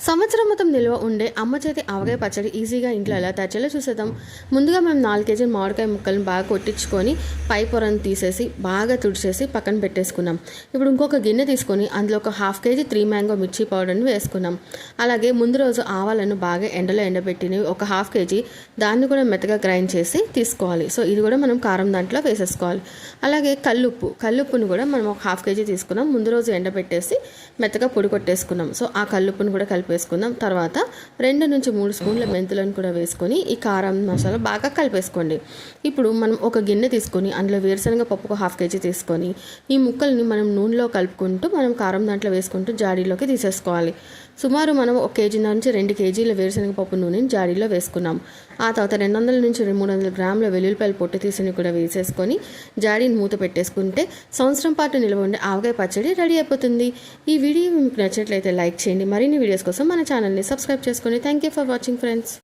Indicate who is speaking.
Speaker 1: సంవత్సరం మొత్తం నిల్వ ఉండే అమ్మ చేతి ఆవకాయ పచ్చడి ఈజీగా ఇంట్లో ఎలా తయారు చేయాలో చూసేద్దాం. ముందుగా మేము 4 కేజీల మామిడికాయ ముక్కలను బాగా కొట్టించుకొని పై పొరను తీసేసి బాగా తుడిచేసి పక్కన పెట్టేసుకున్నాం. ఇప్పుడు ఇంకొక గిన్నె తీసుకొని అందులో ఒక 1/2 కేజీ 3 మ్యాంగో మిర్చి పౌడర్ని వేసుకున్నాం. అలాగే ముందు రోజు ఆవాలను బాగా ఎండలో ఎండబెట్టిని ఒక 1/2 కేజీ దాన్ని కూడా మెత్తగా గ్రైండ్ చేసి తీసుకోవాలి. సో ఇది కూడా మనం కారం దాంట్లో వేసేసుకోవాలి. అలాగే కల్లుప్పును కూడా మనం ఒక 1/2 కేజీ తీసుకున్నాం. ముందు రోజు ఎండబెట్టేసి మెత్తగా పొడి కొట్టేసుకున్నాం. సో ఆ కల్లుప్పును కూడా కలిపేసుకుందాం. తర్వాత 2 నుంచి 3 స్పూన్ల మెంతులను కూడా వేసుకొని ఈ కారం మసాలా బాగా కలిపేసుకోండి. ఇప్పుడు మనం ఒక గిన్నె తీసుకొని అందులో వేరుశనగ పప్పు ఒక 1/2 కేజీ తీసుకొని ఈ ముక్కల్ని మనం నూనెలో కలుపుకుంటూ మనం కారం దాంట్లో వేసుకుంటూ జాడీలోకి తీసేసుకోవాలి. సుమారు మనం 1 కేజీ నుంచి 2 కేజీల వేరుశనగ పప్పు నూనెని జాడీలో వేసుకున్నాం. ఆ తర్వాత 200 నుంచి 300 గ్రాముల వెల్లుల్లిపాయలు పొట్టు తీసిని కూడా వేసేసుకొని జాడీని మూత పెట్టేసుకుంటే సంవత్సరం పాటు నిల్వ ఉండే ఆవకాయ పచ్చడి రెడీ అయిపోతుంది. ఈ వీడియో మీకు నచ్చినట్లయితే లైక్ చేయండి. మరిన్ని వీడియోస్ కోసం మన ఛానల్ని సబ్స్క్రైబ్ చేసుకోండి. Thank you for watching friends.